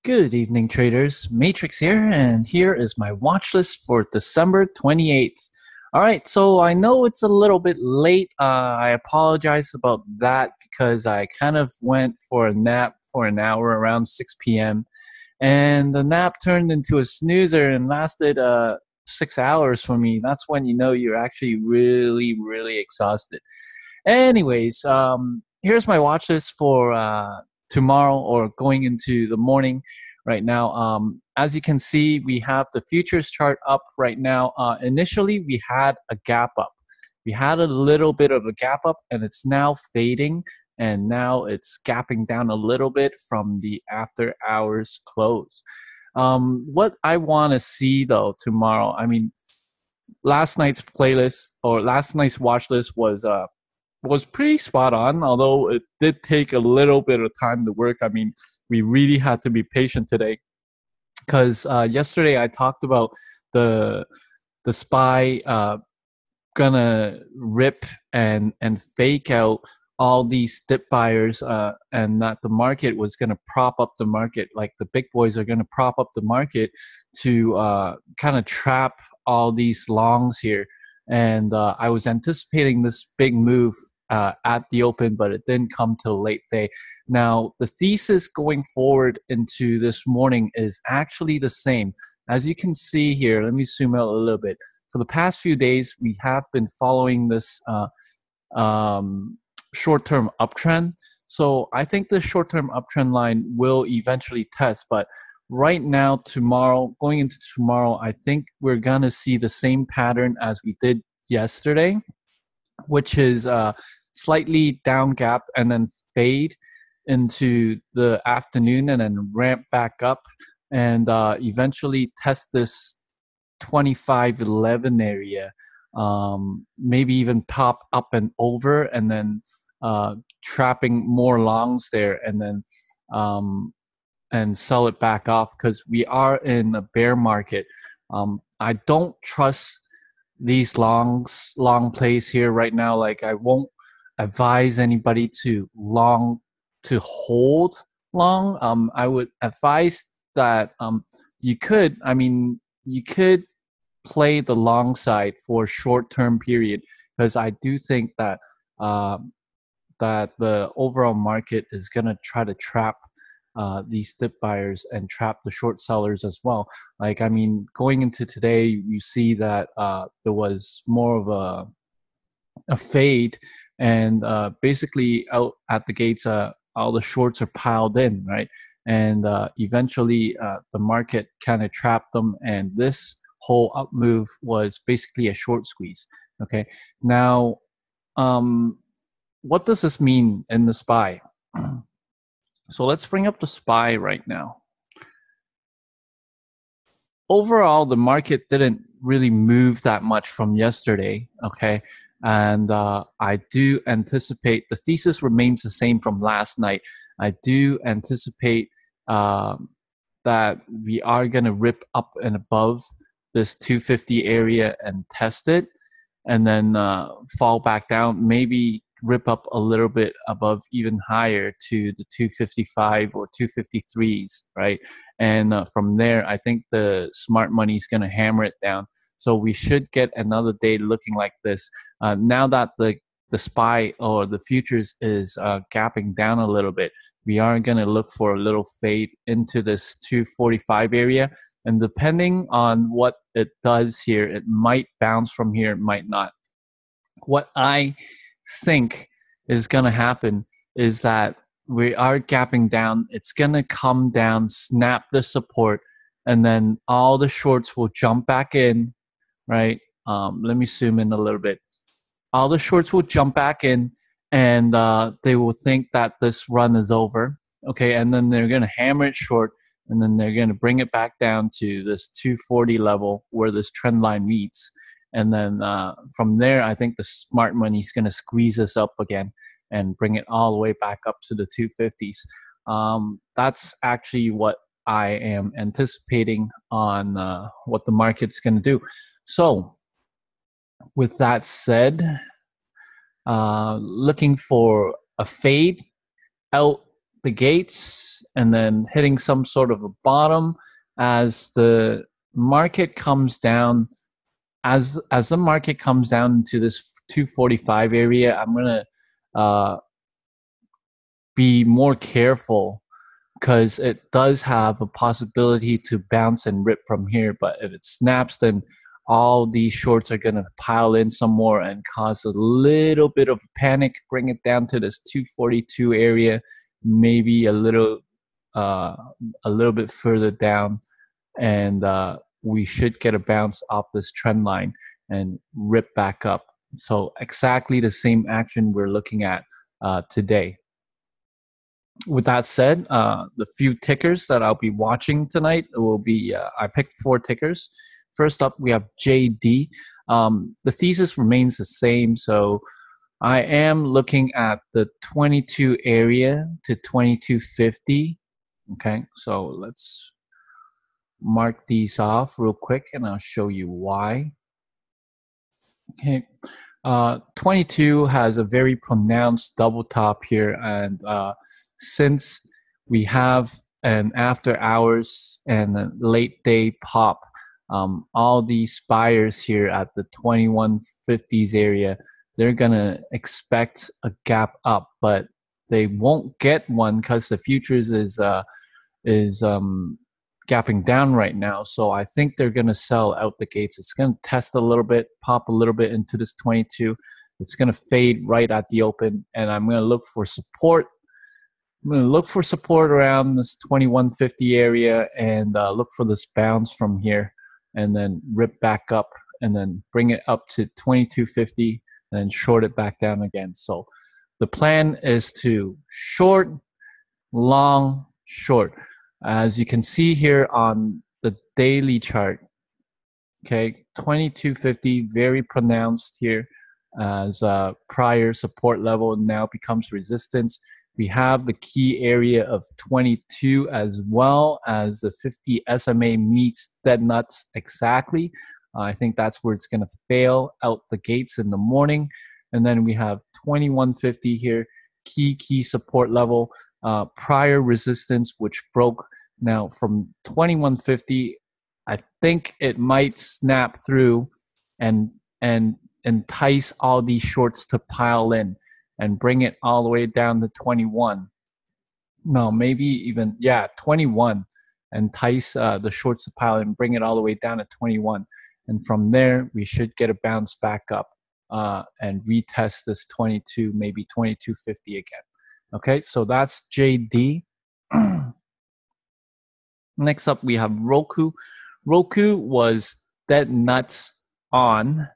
Good evening, traders. Matrix here, and here is my watch list for December 28th. All right, so I know it's a little bit late. I apologize about that because I kind of went for a nap for an hour around 6 p.m. and the nap turned into a snoozer and lasted 6 hours for me. That's when you know you're actually really, really exhausted. Anyways, here's my watch list for tomorrow or going into the morning right now. As you can see, we have the futures chart up right now. Initially, we had a gap up. We had a little bit of a gap up, and it's now fading, and now it's gapping down a little bit from the after hours close. What I want to see though tomorrow, I mean, last night's playlist or last night's watch list was pretty spot on, although it did take a little bit of time to work. I mean, we really had to be patient today because yesterday I talked about the SPY gonna rip and fake out all these dip buyers and that the market was gonna prop up the market, like the big boys are gonna prop up the market to kind of trap all these longs here. And I was anticipating this big move at the open, but it didn't come till late day. Now, the thesis going forward into this morning is actually the same. As you can see here, let me zoom out a little bit. For the past few days, we have been following this short-term uptrend. So I think the short-term uptrend line will eventually test, but right now, tomorrow, going into tomorrow, I think we're gonna see the same pattern as we did yesterday, which is slightly down gap and then fade into the afternoon and then ramp back up and eventually test this 2511 area, maybe even pop up and over and then trapping more longs there and then and sell it back off because we are in a bear market. I don't trust these long plays here right now. Like, I won't advise anybody to hold long. I would advise that you could play the long side for a short-term period because I do think that that the overall market is gonna try to trap these dip buyers and trap the short sellers as well. Like, I mean, going into today, you see that there was more of a fade, and basically out at the gates, all the shorts are piled in, right? And eventually, the market kind of trapped them, and this whole up move was basically a short squeeze. Okay, now, what does this mean in the SPY? So let's bring up the SPY right now. Overall, the market didn't really move that much from yesterday, okay? And I do anticipate, the thesis remains the same from last night. I do anticipate that we are going to rip up and above this 250 area and test it, and then fall back down, maybe rip up a little bit above even higher to the 255 or 253s, right? And from there, I think the smart money is going to hammer it down. So we should get another day looking like this. Now that the SPY or the futures is gapping down a little bit, we are going to look for a little fade into this 245 area. And depending on what it does here, it might bounce from here, it might not. What I think is going to happen is that we are gapping down. It's going to come down, snap the support, and then all the shorts will jump back in, right? Let me zoom in a little bit. All the shorts will jump back in, and they will think that this run is over, okay? And then they're going to hammer it short, and then they're going to bring it back down to this 240 level where this trend line meets. And then from there, I think the smart money is going to squeeze us up again and bring it all the way back up to the 250s. That's actually what I am anticipating on what the market's going to do. So with that said, looking for a fade out the gates and then hitting some sort of a bottom as the market comes down. As the market comes down to this 245 area, I'm gonna be more careful because it does have a possibility to bounce and rip from here. But if it snaps, then all these shorts are going to pile in some more and cause a little bit of panic, bring it down to this 242 area, maybe a little bit further down, and we should get a bounce off this trend line and rip back up. So exactly the same action we're looking at today. With that said, the few tickers that I'll be watching tonight will be, I picked 4 tickers. First up, we have JD. The thesis remains the same, so I am looking at the 22 area to 2250. Okay, so let's mark these off real quick and I'll show you why. Okay, 22 has a very pronounced double top here, and since we have an after hours and a late day pop, all these buyers here at the 2150s area, they're gonna expect a gap up, but they won't get one because the futures is gapping down right now. So I think they're gonna sell out the gates. It's gonna test a little bit, pop a little bit into this 22. It's gonna fade right at the open, and I'm gonna look for support. I'm going to look for support around this 2150 area and look for this bounce from here and then rip back up and then bring it up to 2250 and then short it back down again. So the plan is to short, long, short. As you can see here on the daily chart, okay, 2250, very pronounced here as prior support level now becomes resistance. We have the key area of 22 as well as the 50 SMA meets dead nuts exactly. I think that's where it's going to fail out the gates in the morning. And then we have 2150 here, key support level, prior resistance, which broke now from 2150. I think it might snap through and entice all these shorts to pile in and bring it all the way down to 21. No, maybe even, 21. Entice the shorts to pile and bring it all the way down to 21. And from there, we should get a bounce back up and retest this 22, maybe 2250 again. Okay, so that's JD. Next up, we have ROKU. ROKU was dead nuts on.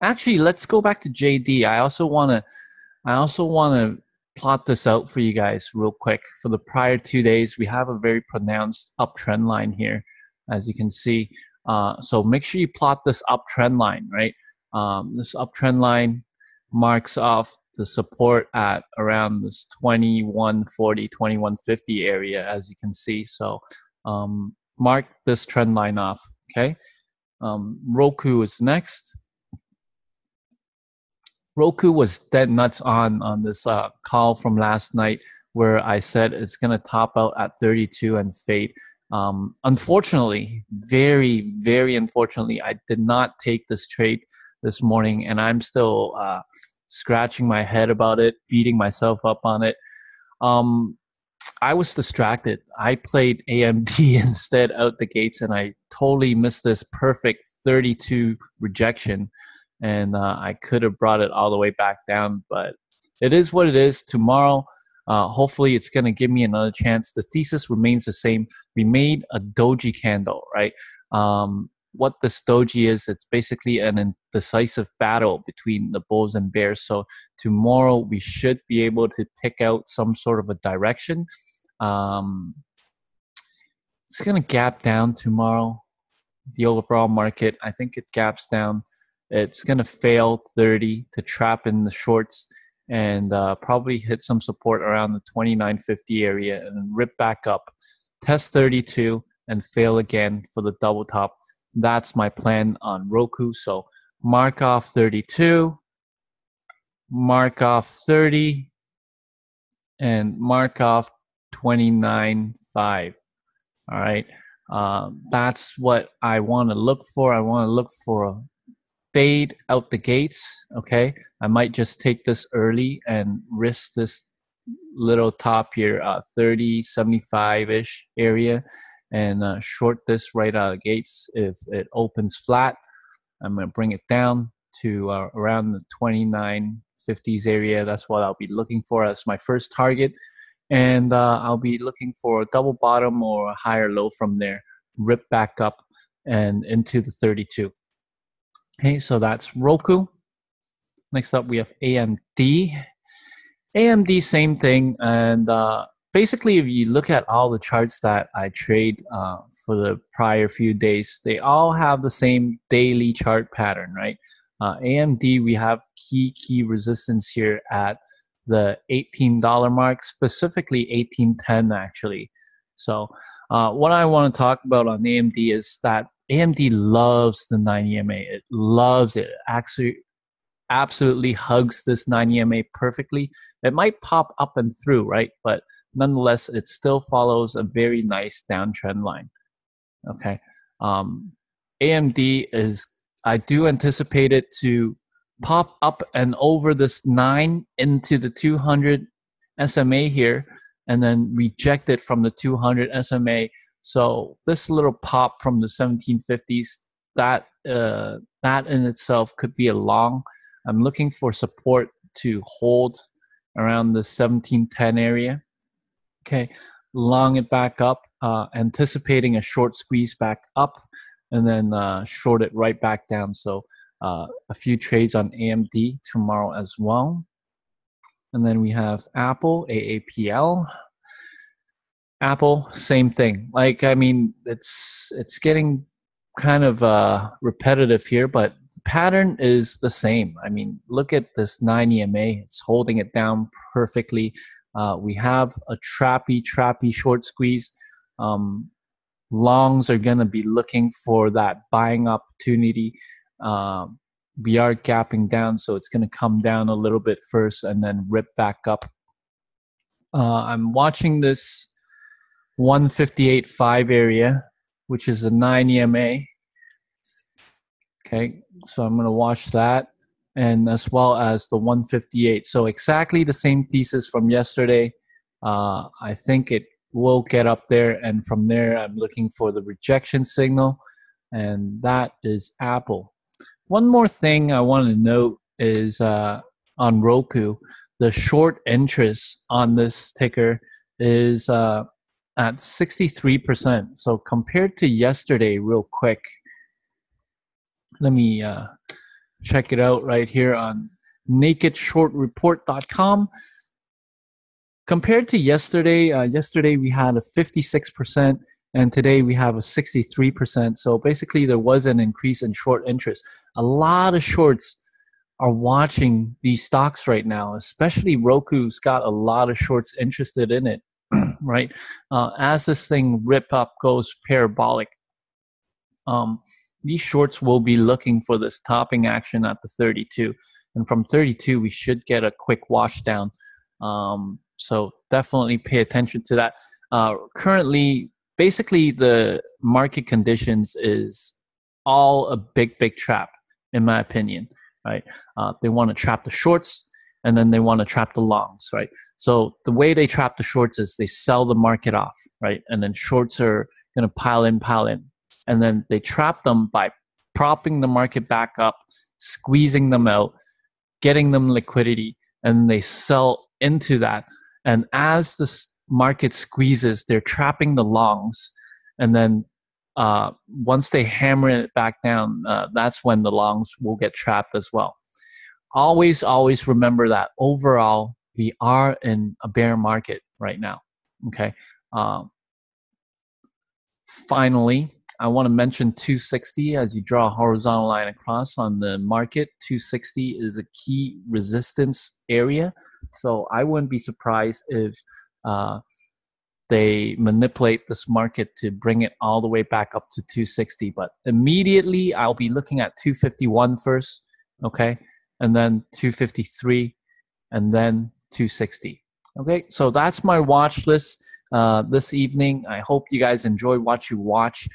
Actually, let's go back to JD. I also want to plot this out for you guys real quick. For the prior 2 days, we have a very pronounced uptrend line here, as you can see. So make sure you plot this uptrend line, right? This uptrend line marks off the support at around this 2140, 2150 area, as you can see. So mark this trend line off, okay? ROKU is next. ROKU was dead nuts on this call from last night where I said it's going to top out at 32 and fade. Unfortunately, very, very unfortunately, I did not take this trade this morning, and I'm still scratching my head about it, beating myself up on it. I was distracted. I played AMD instead out the gates, and I totally missed this perfect 32 rejection. And I could have brought it all the way back down, but it is what it is. Tomorrow, hopefully it's going to give me another chance. The thesis remains the same. We made a doji candle, right? What this doji is, it's basically an indecisive battle between the bulls and bears. So tomorrow we should be able to pick out some sort of a direction. It's going to gap down tomorrow. The overall market, I think it gaps down. It's going to fail 30 to trap in the shorts and probably hit some support around the 2950 area and rip back up, test 32 and fail again for the double top. That's my plan on ROKU. So mark off 32, mark off 30, and mark off 29.5. All right. That's what I want to look for. I want to look for a fade out the gates. Okay. I might just take this early and risk this little top here, 30, 75-ish area, and short this right out of the gates. If it opens flat, I'm going to bring it down to around the 29.50s area. That's what I'll be looking for. That's my first target. And I'll be looking for a double bottom or a higher low from there, rip back up and into the 32. Okay, so that's Roku. Next up, we have AMD. AMD, same thing. And basically, if you look at all the charts that I trade for the prior few days, they all have the same daily chart pattern, right? AMD, we have key resistance here at the $18 mark, specifically $18.10 actually. So what I want to talk about on AMD is that AMD loves the 9 EMA. It loves it. It actually absolutely hugs this 9 EMA perfectly. It might pop up and through, right? But nonetheless, it still follows a very nice downtrend line. Okay. AMD is, I do anticipate it to pop up and over this 9 into the 200 SMA here, and then reject it from the 200 SMA. So this little pop from the 1750s, that in itself could be a long. I'm looking for support to hold around the 1710 area. Okay, long it back up, anticipating a short squeeze back up, and then short it right back down. So a few trades on AMD tomorrow as well. And then we have Apple, AAPL. Apple, same thing. Like, I mean, it's getting kind of repetitive here, but the pattern is the same. I mean, look at this 9 EMA. It's holding it down perfectly. We have a trappy short squeeze. Longs are going to be looking for that buying opportunity. We are gapping down, so it's going to come down a little bit first and then rip back up. I'm watching this 158.5 area, which is a 9 EMA. Okay, so I'm going to watch that, and as well as the 158. So exactly the same thesis from yesterday. I think it will get up there, and from there I'm looking for the rejection signal, and that is Apple. One more thing I want to note is on Roku, the short interest on this ticker is at 63%. So compared to yesterday, real quick, let me check it out right here on nakedshortreport.com. Compared to yesterday, yesterday we had a 56%, and today we have a 63%. So basically there was an increase in short interest. A lot of shorts are watching these stocks right now, especially Roku's got a lot of shorts interested in it, right? As this thing rip up goes parabolic, these shorts will be looking for this topping action at the 32. And from 32, we should get a quick wash down. So definitely pay attention to that. Currently, basically the market conditions is all a big trap, in my opinion, right? They want to trap the shorts, and then they want to trap the longs, right? So the way they trap the shorts is they sell the market off, right? And then shorts are going to pile in. And then they trap them by propping the market back up, squeezing them out, getting them liquidity, and they sell into that. And as the market squeezes, they're trapping the longs. And then once they hammer it back down, that's when the longs will get trapped as well. Always remember that overall, we are in a bear market right now, okay? Finally, I want to mention 260 as you draw a horizontal line across on the market. 260 is a key resistance area. So I wouldn't be surprised if they manipulate this market to bring it all the way back up to 260. But immediately I'll be looking at 251 first, okay? And then 253, and then 260. Okay, so that's my watch list. this evening. I hope you guys enjoyed what you watch.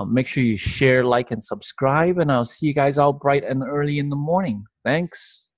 Make sure you share, like, and subscribe, and I'll see you guys out bright and early in the morning. Thanks.